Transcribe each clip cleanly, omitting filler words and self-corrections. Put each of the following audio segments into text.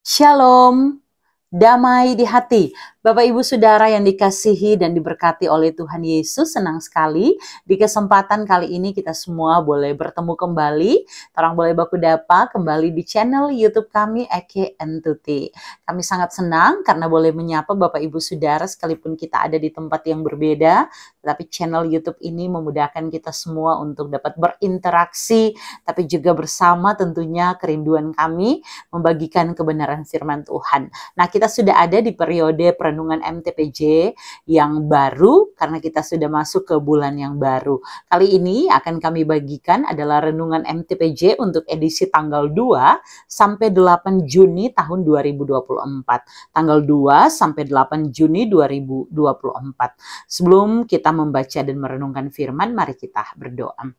Shalom, damai di hati. Bapak Ibu Saudara yang dikasihi dan diberkati oleh Tuhan Yesus, senang sekali di kesempatan kali ini kita semua boleh bertemu kembali. Orang boleh baku dapa kembali di channel YouTube kami Eke Entuti. Kami sangat senang karena boleh menyapa Bapak Ibu Saudara sekalipun kita ada di tempat yang berbeda, tetapi channel YouTube ini memudahkan kita semua untuk dapat berinteraksi, tapi juga bersama tentunya kerinduan kami membagikan kebenaran firman Tuhan. Nah, kita sudah ada di periode perenungan MTPJ yang baru karena kita sudah masuk ke bulan yang baru. Kali ini akan kami bagikan adalah renungan MTPJ untuk edisi tanggal 2 sampai 8 Juni tahun 2024. Tanggal 2 sampai 8 Juni 2024. Sebelum kita membaca dan merenungkan firman, mari kita berdoa.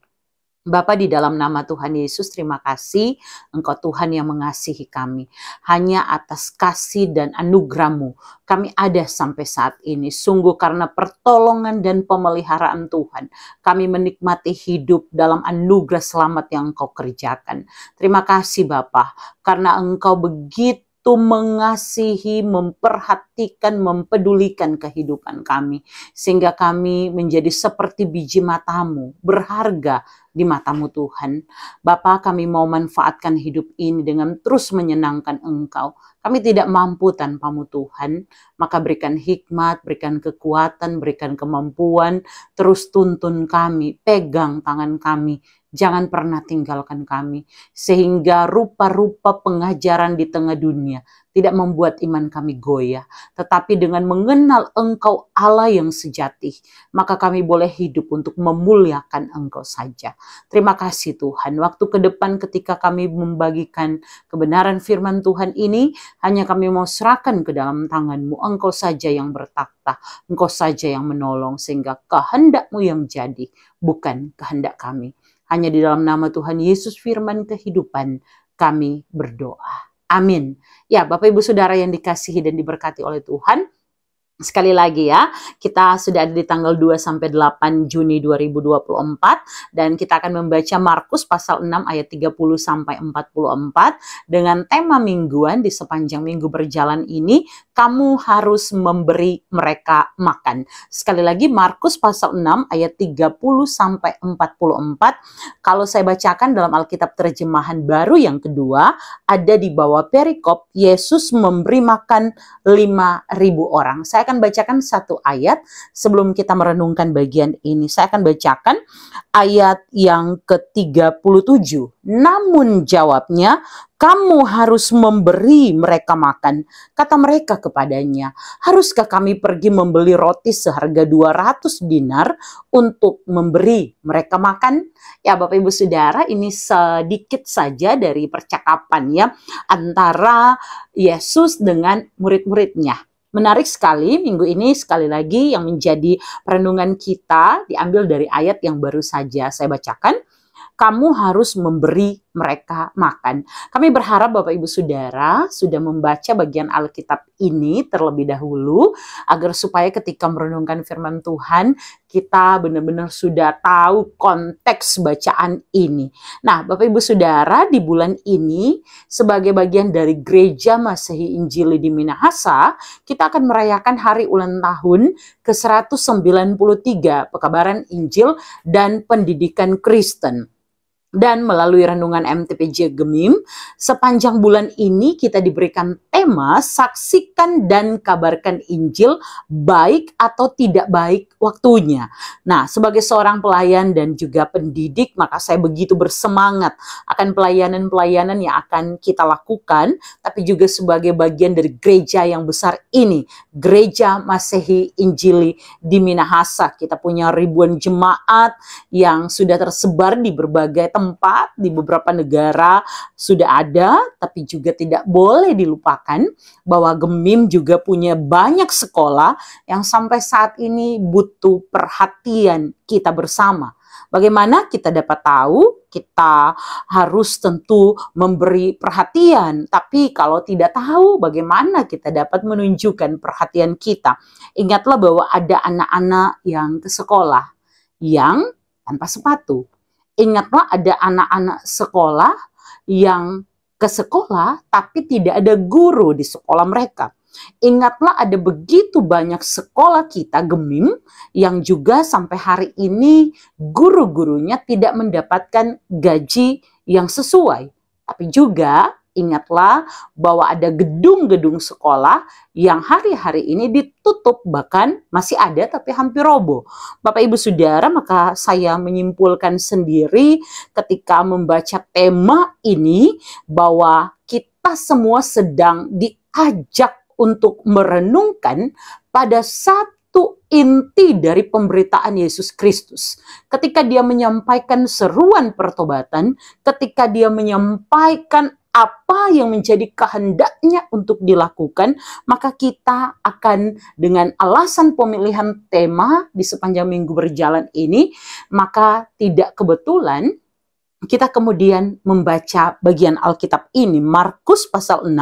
Bapa, di dalam nama Tuhan Yesus, terima kasih Engkau Tuhan yang mengasihi kami. Hanya atas kasih dan anugerah-Mu kami ada sampai saat ini. Sungguh karena pertolongan dan pemeliharaan Tuhan, kami menikmati hidup dalam anugerah selamat yang Engkau kerjakan. Terima kasih Bapa, karena Engkau begitu mengasihi, memperhatikan, mempedulikan kehidupan kami. Sehingga kami menjadi seperti biji mata-Mu, berharga di mata-Mu Tuhan. Bapa, kami mau manfaatkan hidup ini dengan terus menyenangkan Engkau. Kami tidak mampu tanpa-Mu Tuhan, maka berikan hikmat, berikan kekuatan, berikan kemampuan, terus tuntun kami, pegang tangan kami, jangan pernah tinggalkan kami, sehingga rupa-rupa pengajaran di tengah dunia tidak membuat iman kami goyah, tetapi dengan mengenal Engkau Allah yang sejati, maka kami boleh hidup untuk memuliakan Engkau saja. Terima kasih Tuhan, waktu ke depan ketika kami membagikan kebenaran firman Tuhan ini, hanya kami mau serahkan ke dalam tangan-Mu. Engkau saja yang bertakhta, Engkau saja yang menolong, sehingga kehendak-Mu yang jadi, bukan kehendak kami. Hanya di dalam nama Tuhan Yesus firman kehidupan kami berdoa. Amin. Ya, Bapak Ibu Saudara yang dikasihi dan diberkati oleh Tuhan, sekali lagi ya, kita sudah ada di tanggal 2 sampai 8 Juni 2024 dan kita akan membaca Markus pasal 6 ayat 30 sampai 44 dengan tema mingguan di sepanjang minggu berjalan ini, kamu harus memberi mereka makan. Sekali lagi Markus pasal 6 ayat 30 sampai 44. Kalau saya bacakan dalam Alkitab terjemahan baru yang kedua, ada di bawah perikop Yesus memberi makan 5.000 orang. Saya akan bacakan satu ayat sebelum kita merenungkan bagian ini. Saya akan bacakan ayat yang ke-37. Namun jawabnya, kamu harus memberi mereka makan. Kata mereka kepadanya, haruskah kami pergi membeli roti seharga 200 dinar untuk memberi mereka makan? Ya Bapak Ibu Saudara, ini sedikit saja dari percakapan ya antara Yesus dengan murid-muridnya. Menarik sekali, minggu ini sekali lagi yang menjadi perenungan kita diambil dari ayat yang baru saja saya bacakan. Kamu harus memberi mereka makan. Kami berharap Bapak Ibu Saudara sudah membaca bagian Alkitab ini terlebih dahulu, agar supaya ketika merenungkan firman Tuhan, kita benar-benar sudah tahu konteks bacaan ini. Nah, Bapak Ibu Saudara, di bulan ini sebagai bagian dari Gereja Masehi Injili di Minahasa, kita akan merayakan hari ulang tahun ke-193 Pekabaran Injil dan Pendidikan Kristen. Dan melalui renungan MTPJ Gemim, sepanjang bulan ini kita diberikan tema saksikan dan kabarkan Injil baik atau tidak baik waktunya. Nah, sebagai seorang pelayan dan juga pendidik, maka saya begitu bersemangat akan pelayanan-pelayanan yang akan kita lakukan, tapi juga sebagai bagian dari gereja yang besar ini, Gereja Masehi Injili di Minahasa. Kita punya ribuan jemaat yang sudah tersebar di berbagai tempat, di beberapa negara sudah ada, tapi juga tidak boleh dilupakan bahwa Gemim juga punya banyak sekolah yang sampai saat ini butuh perhatian kita bersama. Bagaimana kita dapat tahu? Kita harus tentu memberi perhatian, tapi kalau tidak tahu bagaimana kita dapat menunjukkan perhatian kita? Ingatlah bahwa ada anak-anak yang ke sekolah yang tanpa sepatu. Ingatlah ada anak-anak sekolah yang ke sekolah, tapi tidak ada guru di sekolah mereka. Ingatlah, ada begitu banyak sekolah kita Gemim yang juga sampai hari ini guru-gurunya tidak mendapatkan gaji yang sesuai. Tapi juga ingatlah bahwa ada gedung-gedung sekolah yang hari-hari ini ditutup, bahkan masih ada tapi hampir roboh. Bapak Ibu Saudara, maka saya menyimpulkan sendiri ketika membaca tema ini bahwa kita semua sedang diajak untuk merenungkan pada satu inti dari pemberitaan Yesus Kristus. Ketika dia menyampaikan seruan pertobatan, ketika dia menyampaikan apa yang menjadi kehendaknya untuk dilakukan, maka kita akan dengan alasan pemilihan tema di sepanjang minggu berjalan ini, maka tidak kebetulan kita kemudian membaca bagian Alkitab ini, Markus pasal 6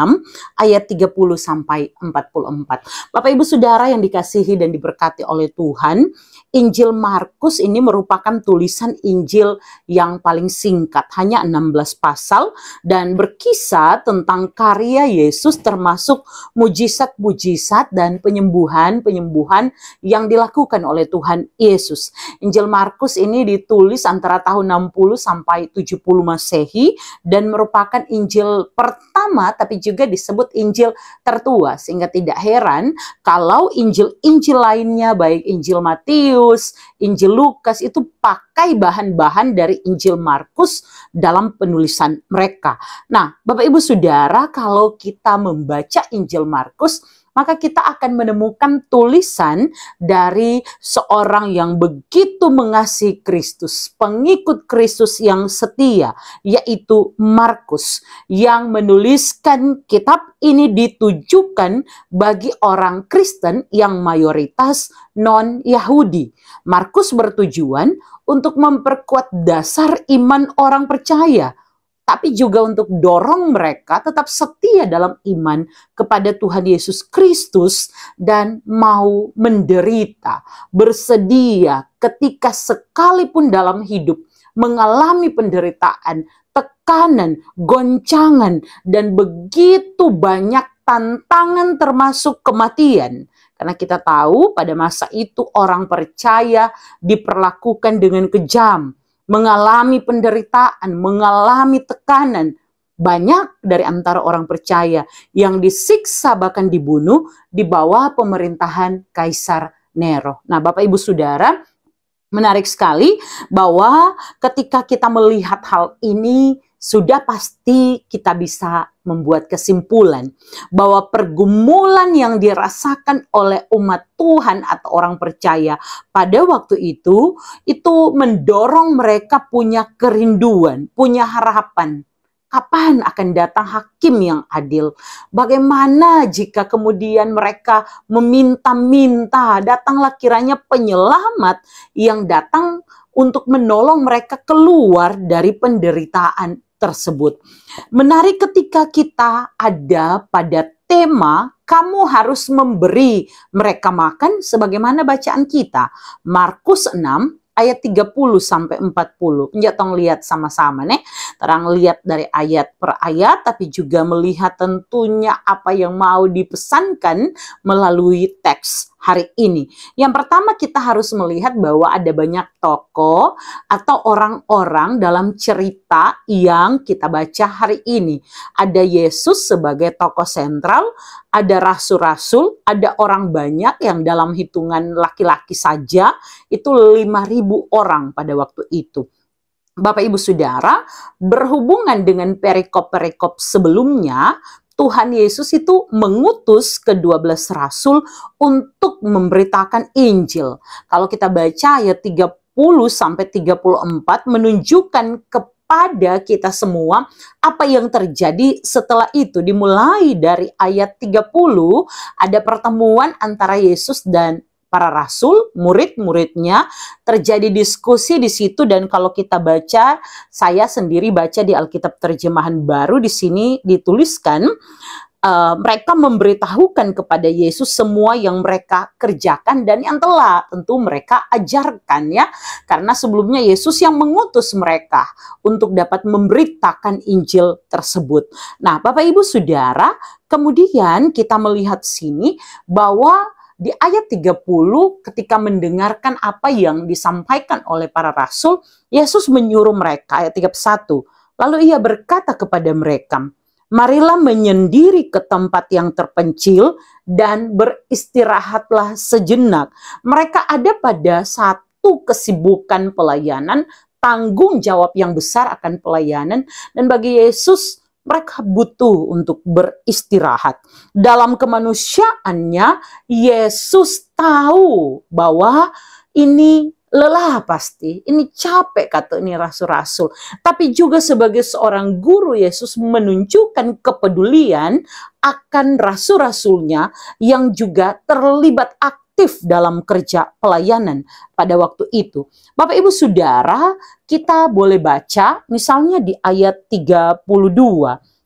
ayat 30 sampai 44. Bapak Ibu Saudara yang dikasihi dan diberkati oleh Tuhan, Injil Markus ini merupakan tulisan Injil yang paling singkat, hanya 16 pasal, dan berkisah tentang karya Yesus termasuk mujizat-mujizat dan penyembuhan-penyembuhan yang dilakukan oleh Tuhan Yesus. Injil Markus ini ditulis antara tahun 60 sampai 70 Masehi dan merupakan Injil pertama tapi juga disebut Injil tertua, sehingga tidak heran kalau Injil-Injil lainnya baik Injil Matius, Injil Lukas itu pakai bahan-bahan dari Injil Markus dalam penulisan mereka. Nah, Bapak Ibu Saudara, kalau kita membaca Injil Markus, maka kita akan menemukan tulisan dari seorang yang begitu mengasihi Kristus, pengikut Kristus yang setia, yaitu Markus, yang menuliskan kitab ini ditujukan bagi orang Kristen yang mayoritas non-Yahudi. Markus bertujuan untuk memperkuat dasar iman orang percaya, tapi juga untuk dorong mereka tetap setia dalam iman kepada Tuhan Yesus Kristus dan mau menderita, bersedia ketika sekalipun dalam hidup mengalami penderitaan, tekanan, goncangan, dan begitu banyak tantangan termasuk kematian. Karena kita tahu pada masa itu orang percaya diperlakukan dengan kejam, mengalami penderitaan, mengalami tekanan. Banyak dari antara orang percaya yang disiksa bahkan dibunuh di bawah pemerintahan Kaisar Nero. Nah, Bapak Ibu Saudara, menarik sekali bahwa ketika kita melihat hal ini, sudah pasti kita bisa membuat kesimpulan bahwa pergumulan yang dirasakan oleh umat Tuhan atau orang percaya pada waktu itu mendorong mereka punya kerinduan, punya harapan. Kapan akan datang hakim yang adil? Bagaimana jika kemudian mereka meminta-minta, datanglah kiranya penyelamat yang datang untuk menolong mereka keluar dari penderitaan tersebut. Menarik ketika kita ada pada tema kamu harus memberi mereka makan sebagaimana bacaan kita. Markus 6 ayat 30 sampai 40. Tolong lihat sama-sama nih. Terang lihat dari ayat per ayat, tapi juga melihat tentunya apa yang mau dipesankan melalui teks hari ini. Yang pertama, kita harus melihat bahwa ada banyak tokoh atau orang-orang dalam cerita yang kita baca hari ini. Ada Yesus sebagai tokoh sentral, ada rasul-rasul, ada orang banyak yang dalam hitungan laki-laki saja itu 5.000 orang pada waktu itu. Bapak Ibu Saudara, berhubungan dengan perikop-perikop sebelumnya, Tuhan Yesus itu mengutus ke-12 rasul untuk memberitakan Injil. Kalau kita baca ayat 30 sampai 34 menunjukkan kepada kita semua apa yang terjadi setelah itu. Dimulai dari ayat 30 ada pertemuan antara Yesus dan para rasul, murid-muridnya, terjadi diskusi di situ. Dan kalau kita baca, saya sendiri baca di Alkitab Terjemahan Baru, di sini dituliskan mereka memberitahukan kepada Yesus semua yang mereka kerjakan dan yang telah tentu mereka ajarkan ya. Karena sebelumnya Yesus yang mengutus mereka untuk dapat memberitakan Injil tersebut. Nah, Bapak Ibu Saudara, kemudian kita melihat sini bahwa di ayat 30 ketika mendengarkan apa yang disampaikan oleh para rasul, Yesus menyuruh mereka, ayat 31. Lalu ia berkata kepada mereka, marilah menyendiri ke tempat yang terpencil dan beristirahatlah sejenak. Mereka ada pada satu kesibukan pelayanan, tanggung jawab yang besar akan pelayanan, dan bagi Yesus mereka butuh untuk beristirahat. Dalam kemanusiaannya, Yesus tahu bahwa ini lelah pasti, ini capek kata ini rasul-rasul. Tapi juga sebagai seorang guru, Yesus menunjukkan kepedulian akan rasul-rasulnya yang juga terlibat aktif dalam kerja pelayanan pada waktu itu. Bapak Ibu Saudara, kita boleh baca misalnya di ayat 32.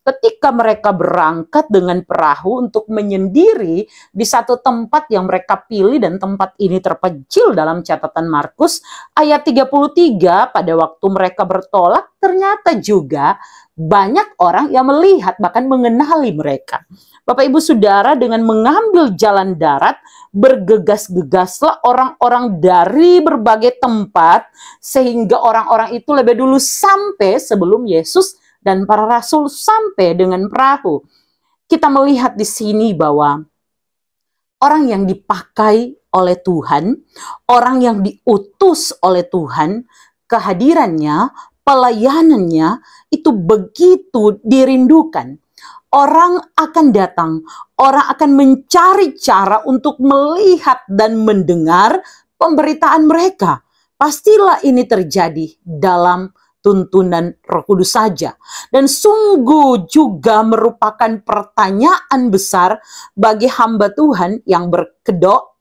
Ketika mereka berangkat dengan perahu untuk menyendiri di satu tempat yang mereka pilih, dan tempat ini terpencil dalam catatan Markus, ayat 33, pada waktu mereka bertolak, ternyata juga banyak orang yang melihat, bahkan mengenali mereka. Bapak Ibu Saudara, dengan mengambil jalan darat, bergegas-gegaslah orang-orang dari berbagai tempat, sehingga orang-orang itu lebih dulu sampai sebelum Yesus dan para rasul sampai dengan perahu. Kita melihat di sini bahwa orang yang dipakai oleh Tuhan, orang yang diutus oleh Tuhan, kehadirannya, pelayanannya itu begitu dirindukan. Orang akan datang, orang akan mencari cara untuk melihat dan mendengar pemberitaan mereka. Pastilah ini terjadi dalam tuntunan Roh Kudus saja. Dan sungguh juga merupakan pertanyaan besar bagi hamba Tuhan yang berkedok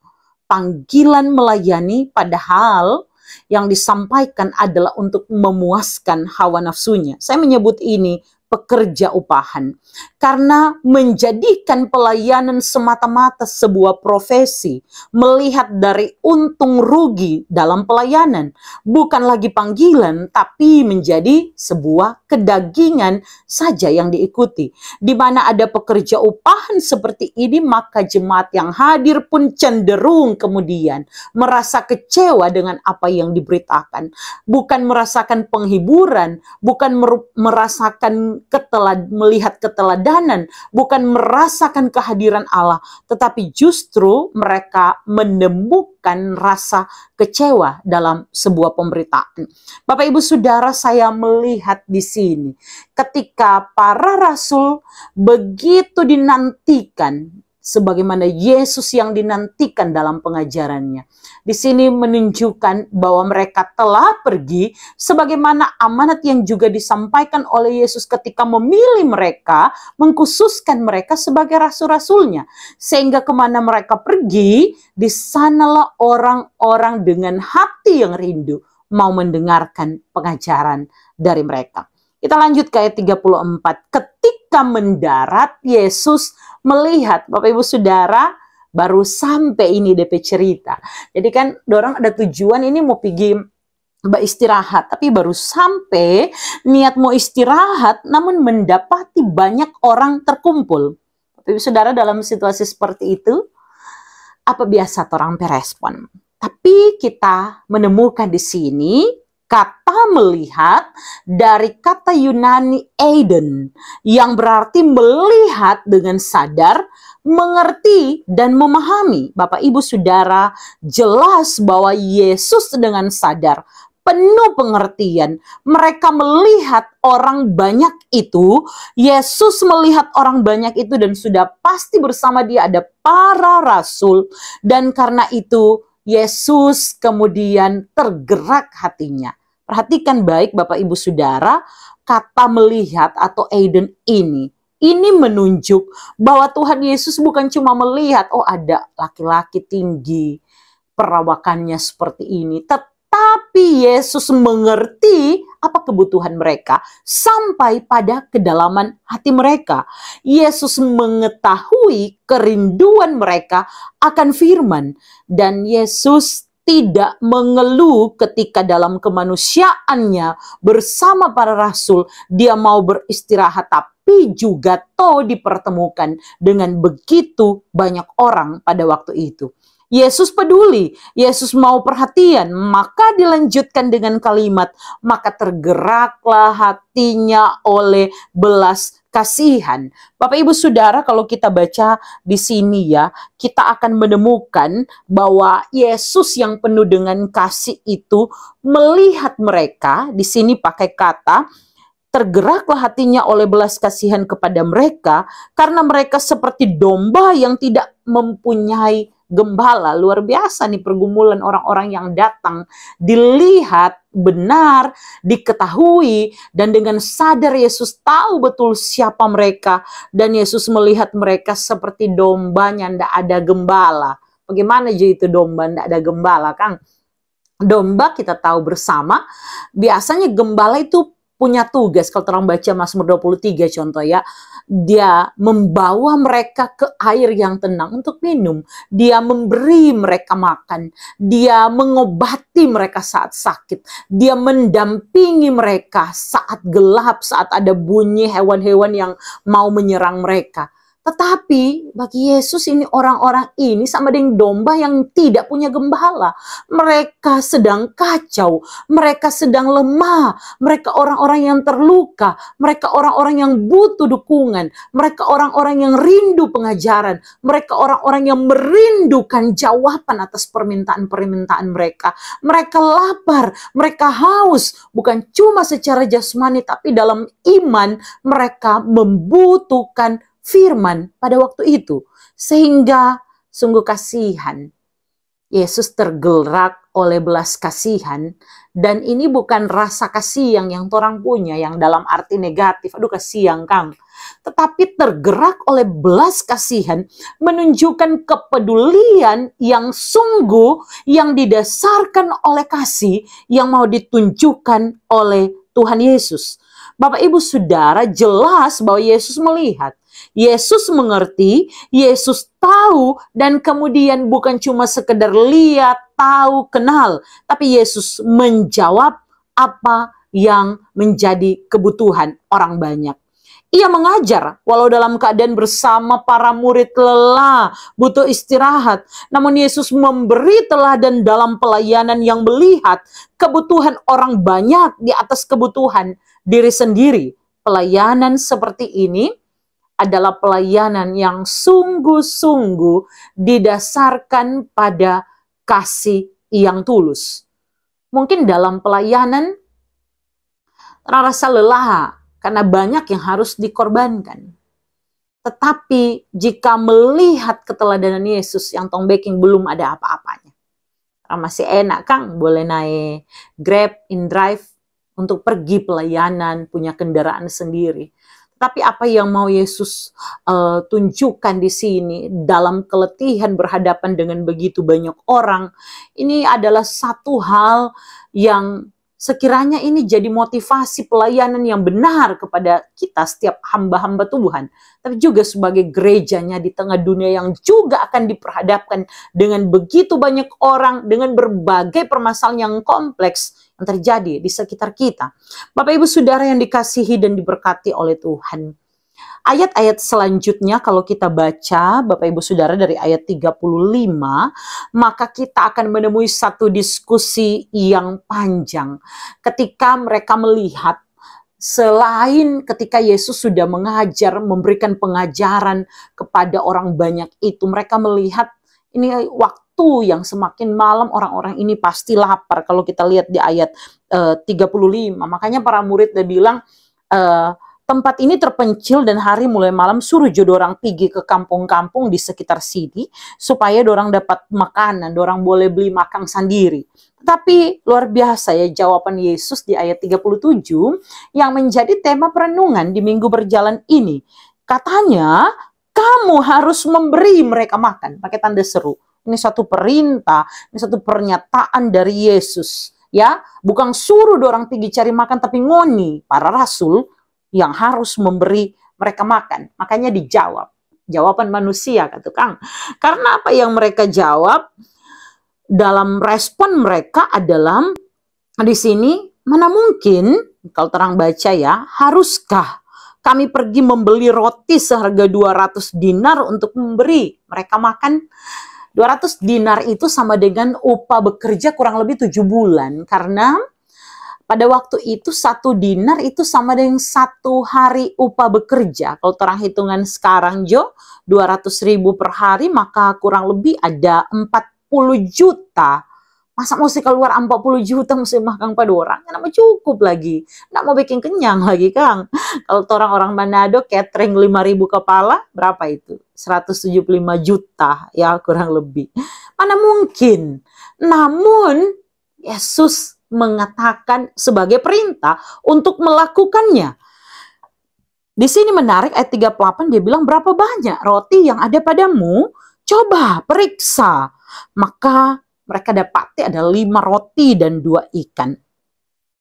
panggilan melayani, padahal yang disampaikan adalah untuk memuaskan hawa nafsunya. Saya menyebut ini pekerja upahan, karena menjadikan pelayanan semata-mata sebuah profesi, melihat dari untung rugi dalam pelayanan, bukan lagi panggilan, tapi menjadi sebuah kedagingan saja yang diikuti. Di mana ada pekerja upahan seperti ini, maka jemaat yang hadir pun cenderung kemudian merasa kecewa dengan apa yang diberitakan, bukan merasakan penghiburan, bukan merasakan melihat keteladanan, bukan merasakan kehadiran Allah, tetapi justru mereka menemukan rasa kecewa dalam sebuah pemberitaan. Bapak Ibu Saudara, saya melihat di sini ketika para rasul begitu dinantikan, sebagaimana Yesus yang dinantikan dalam pengajarannya. Di sini menunjukkan bahwa mereka telah pergi sebagaimana amanat yang juga disampaikan oleh Yesus ketika memilih mereka, mengkhususkan mereka sebagai rasul-rasulnya. Sehingga kemana mereka pergi, di sanalah orang-orang dengan hati yang rindu mau mendengarkan pengajaran dari mereka. Kita lanjut ke ayat 34. Ketika mendarat, Yesus melihat, Bapak Ibu Saudara, baru sampai ini DP cerita. Jadi kan dorang ada tujuan ini mau pergi beristirahat, tapi baru sampai niat mau istirahat, namun mendapati banyak orang terkumpul. Bapak Ibu Saudara, dalam situasi seperti itu, apa biasa orang merespon? Tapi kita menemukan di sini kata melihat dari kata Yunani eidon, yang berarti melihat dengan sadar, mengerti dan memahami. Bapak Ibu Saudara, jelas bahwa Yesus dengan sadar, penuh pengertian, mereka melihat orang banyak itu, Yesus melihat orang banyak itu, dan sudah pasti bersama dia ada para rasul, dan karena itu Yesus kemudian tergerak hatinya. Perhatikan baik Bapak Ibu Saudara, kata melihat atau eidon ini menunjuk bahwa Tuhan Yesus bukan cuma melihat, oh ada laki-laki tinggi, perawakannya seperti ini, Tetapi Yesus mengerti apa kebutuhan mereka sampai pada kedalaman hati mereka. Yesus mengetahui kerinduan mereka akan firman, dan Yesus tidak mengeluh ketika dalam kemanusiaannya bersama para rasul dia mau beristirahat, tapi juga dipertemukan dengan begitu banyak orang pada waktu itu. Yesus peduli, Yesus mau perhatian, maka dilanjutkan dengan kalimat, maka tergeraklah hatinya oleh belas kasihan. Bapak Ibu Saudara, kalau kita baca di sini ya, kita akan menemukan bahwa Yesus yang penuh dengan kasih itu melihat mereka, di sini pakai kata, tergeraklah hatinya oleh belas kasihan kepada mereka, karena mereka seperti domba yang tidak mempunyai gembala. Luar biasa nih pergumulan orang-orang yang datang, dilihat benar, diketahui, dan dengan sadar Yesus tahu betul siapa mereka, dan Yesus melihat mereka seperti dombanya tidak ada gembala. Bagaimana jadi itu domba tidak ada gembala, Kang? Domba kita tahu bersama, biasanya gembala itu punya tugas. Kalau orang baca Mazmur 23 contoh ya, dia membawa mereka ke air yang tenang untuk minum, dia memberi mereka makan, dia mengobati mereka saat sakit, dia mendampingi mereka saat gelap, saat ada bunyi hewan-hewan yang mau menyerang mereka. Tetapi bagi Yesus ini, orang-orang ini sama dengan domba yang tidak punya gembala. Mereka sedang kacau, mereka sedang lemah, mereka orang-orang yang terluka, mereka orang-orang yang butuh dukungan, mereka orang-orang yang rindu pengajaran, mereka orang-orang yang merindukan jawaban atas permintaan-permintaan mereka. Mereka lapar, mereka haus, bukan cuma secara jasmani, tapi dalam iman mereka membutuhkan firman pada waktu itu. Sehingga sungguh kasihan. Yesus tergerak oleh belas kasihan, dan ini bukan rasa kasih yang orang punya yang dalam arti negatif, aduh kasihan Kang, tetapi tergerak oleh belas kasihan menunjukkan kepedulian yang sungguh, yang didasarkan oleh kasih yang mau ditunjukkan oleh Tuhan Yesus. Bapak Ibu Saudara, jelas bahwa Yesus melihat, Yesus mengerti, Yesus tahu, dan kemudian bukan cuma sekedar lihat, tahu, kenal, tapi Yesus menjawab apa yang menjadi kebutuhan orang banyak. Ia mengajar walau dalam keadaan bersama para murid lelah, butuh istirahat. Namun Yesus memberi teladan dalam pelayanan yang melihat kebutuhan orang banyak di atas kebutuhan diri sendiri. Pelayanan seperti ini adalah pelayanan yang sungguh-sungguh didasarkan pada kasih yang tulus. Mungkin dalam pelayanan terasa lelah karena banyak yang harus dikorbankan. Tetapi jika melihat keteladanan Yesus yang tong baking belum ada apa-apanya. Masih enak Kang, boleh naik Grab, InDrive untuk pergi pelayanan, punya kendaraan sendiri. Tapi apa yang mau Yesus tunjukkan di sini dalam keletihan berhadapan dengan begitu banyak orang, ini adalah satu hal yang sekiranya ini jadi motivasi pelayanan yang benar kepada kita setiap hamba-hamba Tuhan. Tapi juga sebagai gerejanya di tengah dunia yang juga akan diperhadapkan dengan begitu banyak orang, dengan berbagai permasalahan yang kompleks yang terjadi di sekitar kita. Bapak Ibu Saudara yang dikasihi dan diberkati oleh Tuhan. Ayat-ayat selanjutnya kalau kita baca Bapak Ibu Saudara dari ayat 35, maka kita akan menemui satu diskusi yang panjang. Ketika mereka melihat, selain ketika Yesus sudah mengajar, memberikan pengajaran kepada orang banyak itu, mereka melihat ini waktu yang semakin malam, orang-orang ini pasti lapar. Kalau kita lihat di ayat 35, makanya para murid dia bilang, tempat ini terpencil dan hari mulai malam, suruh jodoh orang pergi ke kampung-kampung di sekitar sini supaya dorang dapat makanan, dorang boleh beli makan sendiri. Tapi luar biasa ya jawaban Yesus di ayat 37 yang menjadi tema perenungan di minggu berjalan ini. Katanya, kamu harus memberi mereka makan, pakai tanda seru. Ini satu perintah, ini satu pernyataan dari Yesus Ya, bukan suruh dorang pergi cari makan, tapi ngoni para rasul yang harus memberi mereka makan. Makanya dijawab. Jawaban manusia, kata Kang. Karena apa yang mereka jawab dalam respon mereka adalah di sini, mana mungkin, kalau terang baca ya, haruskah kami pergi membeli roti seharga 200 dinar untuk memberi mereka makan? 200 dinar itu sama dengan upah bekerja kurang lebih 7 bulan. Karena pada waktu itu 1 dinar itu sama dengan 1 hari upah bekerja. Kalau terang hitungan sekarang Jo, 200.000 per hari, maka kurang lebih ada 40 juta. Masa mesti keluar 40 juta mesti makan pada orang? Nggak mau cukup lagi. Nggak mau bikin kenyang lagi, Kang. Kalau orang-orang Manado catering 5.000 kepala, berapa itu? 175 juta, ya kurang lebih. Mana mungkin? Namun, Yesus mengatakan sebagai perintah untuk melakukannya. Di sini menarik, ayat 38 dia bilang, berapa banyak roti yang ada padamu? Coba periksa. Maka mereka dapati ada 5 roti dan 2 ikan.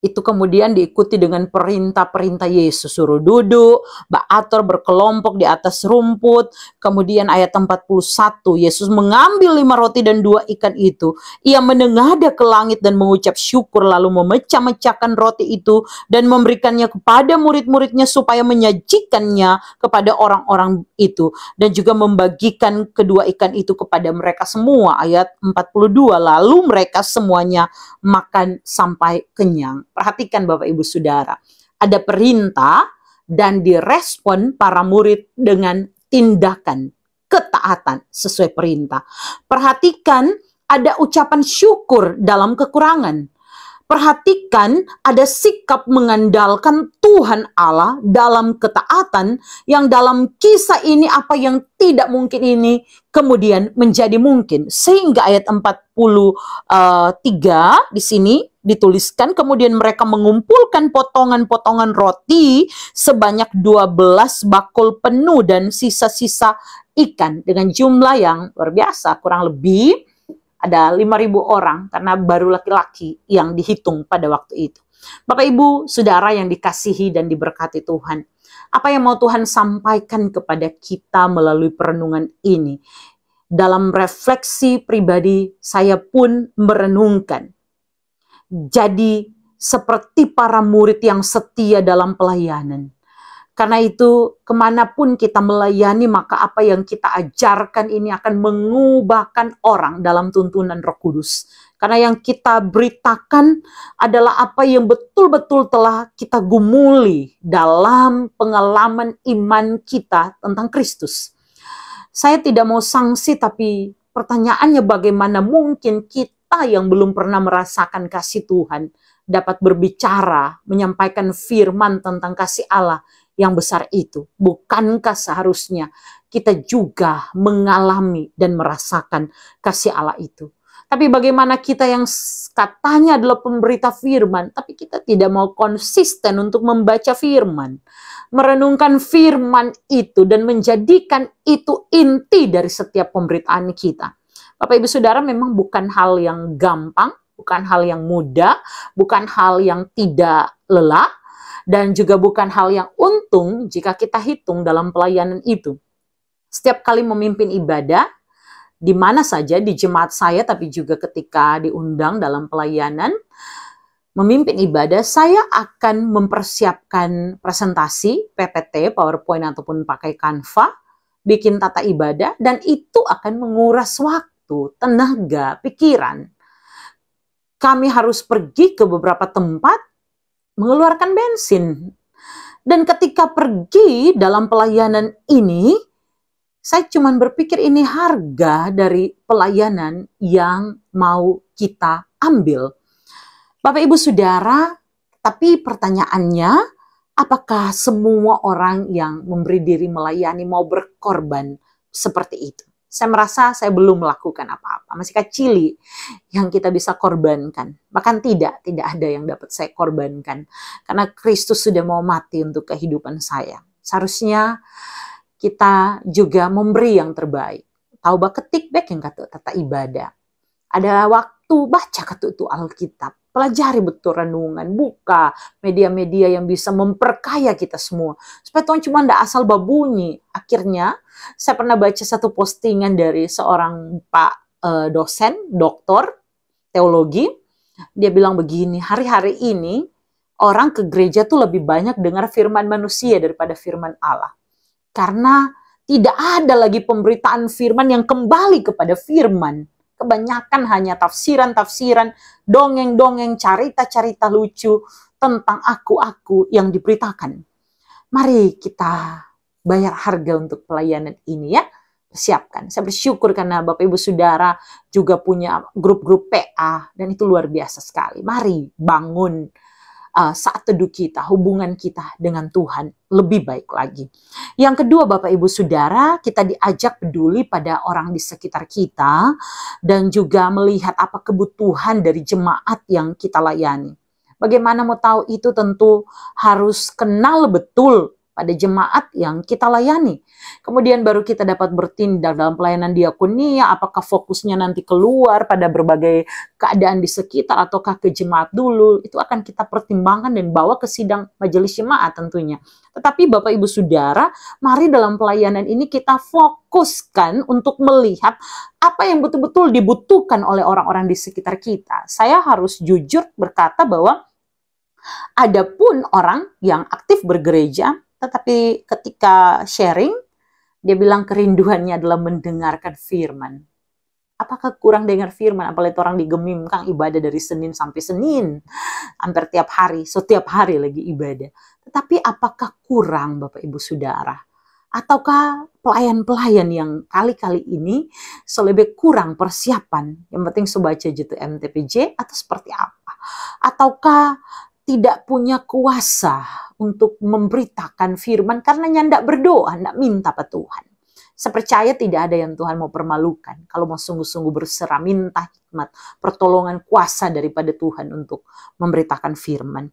Itu kemudian diikuti dengan perintah-perintah Yesus. Suruh duduk, baator berkelompok di atas rumput. Kemudian ayat 41, Yesus mengambil 5 roti dan 2 ikan itu. Ia menengadah ke langit dan mengucap syukur, lalu memecah-mecahkan roti itu dan memberikannya kepada murid-muridnya supaya menyajikannya kepada orang-orang itu. Dan juga membagikan kedua ikan itu kepada mereka semua. Ayat 42, lalu mereka semuanya makan sampai kenyang. Perhatikan Bapak Ibu Saudara, ada perintah dan direspon para murid dengan tindakan ketaatan sesuai perintah. Perhatikan ada ucapan syukur dalam kekurangan. Perhatikan ada sikap mengandalkan Tuhan Allah dalam ketaatan, yang dalam kisah ini apa yang tidak mungkin ini kemudian menjadi mungkin. Sehingga ayat 43 di sini dituliskan, kemudian mereka mengumpulkan potongan-potongan roti sebanyak 12 bakul penuh dan sisa-sisa ikan dengan jumlah yang luar biasa, kurang lebih ada 5.000 orang karena baru laki-laki yang dihitung pada waktu itu. Bapak Ibu Saudara yang dikasihi dan diberkati Tuhan, apa yang mau Tuhan sampaikan kepada kita melalui perenungan ini? Dalam refleksi pribadi saya pun merenungkan, jadi seperti para murid yang setia dalam pelayanan. Karena itu kemanapun kita melayani, maka apa yang kita ajarkan ini akan mengubahkan orang dalam tuntunan Roh Kudus. Karena yang kita beritakan adalah apa yang betul-betul telah kita gumuli dalam pengalaman iman kita tentang Kristus. Saya tidak mau sanksi, tapi pertanyaannya bagaimana mungkin kita yang belum pernah merasakan kasih Tuhan dapat berbicara, menyampaikan firman tentang kasih Allah yang besar itu. Bukankah seharusnya kita juga mengalami dan merasakan kasih Allah itu? Tapi bagaimana kita yang katanya adalah pemberita firman, tapi kita tidak mau konsisten untuk membaca firman, merenungkan firman itu dan menjadikan itu inti dari setiap pemberitaan kita. Bapak Ibu Saudara, memang bukan hal yang gampang, bukan hal yang mudah, bukan hal yang tidak lelah, dan juga bukan hal yang untung jika kita hitung dalam pelayanan itu. Setiap kali memimpin ibadah, di mana saja, di jemaat saya, tapi juga ketika diundang dalam pelayanan, memimpin ibadah, saya akan mempersiapkan presentasi, PPT, PowerPoint, ataupun pakai Canva, bikin tata ibadah, dan itu akan menguras waktu, tenaga, pikiran. Kami harus pergi ke beberapa tempat, mengeluarkan bensin. Dan ketika pergi dalam pelayanan ini, saya cuma berpikir ini harga dari pelayanan yang mau kita ambil. Bapak Ibu Saudara, tapi pertanyaannya, apakah semua orang yang memberi diri melayani mau berkorban seperti itu? Saya merasa saya belum melakukan apa-apa. Masih kecil yang kita bisa korbankan. Bahkan tidak ada yang dapat saya korbankan. Karena Kristus sudah mau mati untuk kehidupan saya. Seharusnya kita juga memberi yang terbaik. Tahu ketik back yang kata tata ibadah. Ada waktu baca kata itu Alkitab. pelajari betul renungan, buka media-media yang bisa memperkaya kita semua. Supaya Tuhan cuma ndak asal babunyi. Akhirnya, saya pernah baca satu postingan dari seorang Pak dosen, doktor, teologi. Dia bilang begini, hari-hari ini orang ke gereja tuh lebih banyak dengar firman manusia daripada firman Allah. Karena tidak ada lagi pemberitaan firman yang kembali kepada firman. Kebanyakan hanya tafsiran-tafsiran, dongeng-dongeng, cerita-cerita lucu tentang aku-aku yang diberitakan. Mari kita bayar harga untuk pelayanan ini ya. Siapkan. Saya bersyukur karena Bapak Ibu Saudara juga punya grup-grup PA dan itu luar biasa sekali. Mari bangun saat teduh kita, hubungan kita dengan Tuhan lebih baik lagi. Yang kedua Bapak Ibu Saudara, kita diajak peduli pada orang di sekitar kita dan juga melihat apa kebutuhan dari jemaat yang kita layani. Bagaimana mau tahu itu tentu harus kenal betul pada jemaat yang kita layani. Kemudian baru kita dapat bertindak dalam pelayanan diakonia, apakah fokusnya nanti keluar pada berbagai keadaan di sekitar ataukah ke jemaat dulu. Itu akan kita pertimbangkan dan bawa ke sidang majelis jemaat tentunya. Tetapi Bapak Ibu Saudara, mari dalam pelayanan ini kita fokuskan untuk melihat apa yang betul-betul dibutuhkan oleh orang-orang di sekitar kita. Saya harus jujur berkata bahwa adapun orang yang aktif bergereja, tetapi ketika sharing, dia bilang kerinduannya adalah mendengarkan firman. Apakah kurang dengar firman? Apalagi orang digemim, Kang, ibadah dari Senin sampai Senin. Hampir tiap hari, setiap hari lagi ibadah. Tetapi apakah kurang Bapak Ibu Saudara? Ataukah pelayan-pelayan yang kali-kali ini selebih kurang persiapan? Yang penting sebaca gitu MTPJ atau seperti apa? Ataukah tidak punya kuasa untuk memberitakan firman karena nyandak berdoa, ndak minta ke Tuhan. Saya percaya tidak ada yang Tuhan mau permalukan. Kalau mau sungguh-sungguh berserah, minta hikmat, pertolongan, kuasa daripada Tuhan untuk memberitakan firman.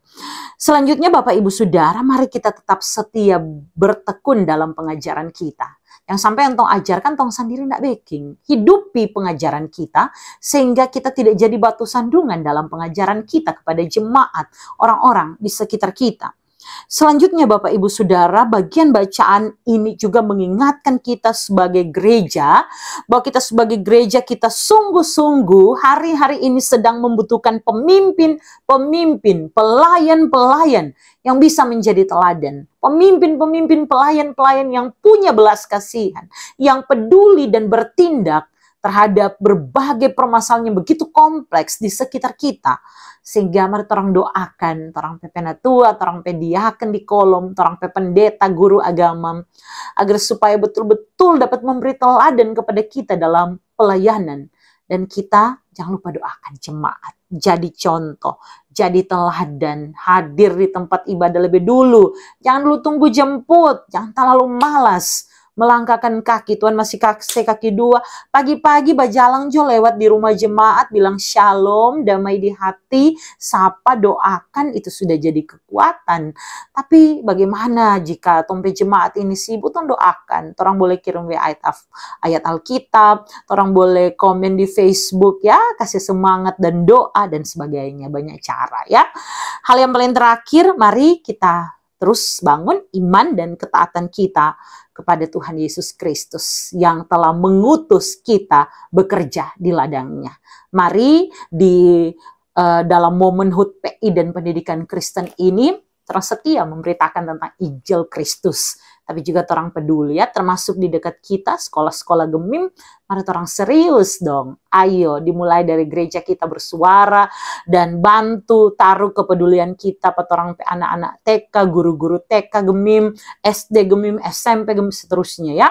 Selanjutnya Bapak Ibu Saudara, mari kita tetap setia bertekun dalam pengajaran kita. Yang sampai yang tong ajarkan, tong sendiri ndak baking. Hidupi pengajaran kita, sehingga kita tidak jadi batu sandungan dalam pengajaran kita kepada jemaat, orang-orang di sekitar kita. Selanjutnya Bapak Ibu Saudara, bagian bacaan ini juga mengingatkan kita sebagai gereja, bahwa kita sebagai gereja kita sungguh-sungguh hari-hari ini sedang membutuhkan pemimpin, pelayan-pelayan yang bisa menjadi teladan. Pemimpin-pemimpin, pelayan-pelayan yang punya belas kasihan, yang peduli dan bertindak terhadap berbagai permasalahan yang begitu kompleks di sekitar kita. Sehingga mari orang doakan, orang pepenatua, orang pediaken di kolom, orang pendeta, guru agama, agar supaya betul-betul dapat memberi teladan kepada kita dalam pelayanan. Dan kita jangan lupa doakan jemaat, jadi contoh, jadi teladan, hadir di tempat ibadah lebih dulu. Jangan dulu tunggu jemput, jangan terlalu malas melangkahkan kaki. Tuhan masih kaki dua, pagi-pagi bajalang jo lewat di rumah jemaat, bilang shalom, damai di hati, sapa, doakan, itu sudah jadi kekuatan. Tapi bagaimana jika tompe jemaat ini sibuk, tong doakan. Orang boleh kirim ayat Alkitab, orang boleh komen di Facebook ya, kasih semangat dan doa dan sebagainya, banyak cara ya. Hal yang paling terakhir, mari kita terus bangun iman dan ketaatan kita kepada Tuhan Yesus Kristus yang telah mengutus kita bekerja di ladangnya. Mari di dalam momen HUT PI dan pendidikan Kristen ini terus setia memberitakan tentang Injil Kristus. Tapi juga orang peduli ya, termasuk di dekat kita, sekolah-sekolah gemim, mari orang serius dong. Ayo, dimulai dari gereja kita bersuara dan bantu taruh kepedulian kita pada orang anak-anak TK, guru-guru TK gemim, SD gemim, SMP gemim, seterusnya ya.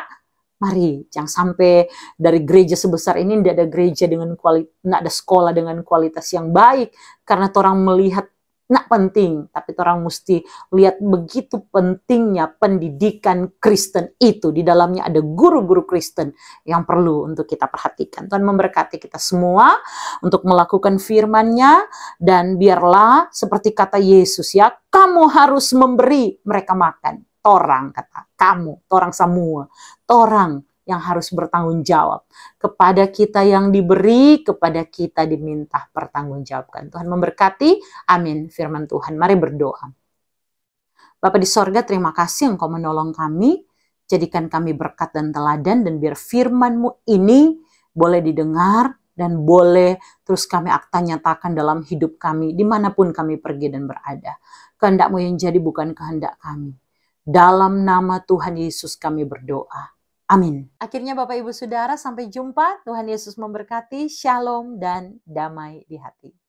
Mari, jangan sampai dari gereja sebesar ini tidak ada gereja dengan tidak ada sekolah dengan kualitas yang baik, karena orang melihat nak penting, tapi orang mesti lihat begitu pentingnya pendidikan Kristen itu. Di dalamnya ada guru-guru Kristen yang perlu untuk kita perhatikan. Tuhan memberkati kita semua untuk melakukan firman-Nya, dan biarlah seperti kata Yesus ya, kamu harus memberi mereka makan. Torang kata, kamu, torang semua, torang yang harus bertanggung jawab. Kepada kita yang diberi, kepada kita diminta pertanggungjawabkan. Tuhan memberkati. Amin. Firman Tuhan. Mari berdoa. Bapa di sorga, terima kasih Engkau menolong kami. Jadikan kami berkat dan teladan, dan biar firman-Mu ini boleh didengar dan boleh terus kami nyatakan dalam hidup kami, dimanapun kami pergi dan berada. Kehendak-Mu yang jadi, bukan kehendak kami. Dalam nama Tuhan Yesus kami berdoa. Amin. Akhirnya Bapak Ibu Saudara, sampai jumpa. Tuhan Yesus memberkati. Shalom dan damai di hati.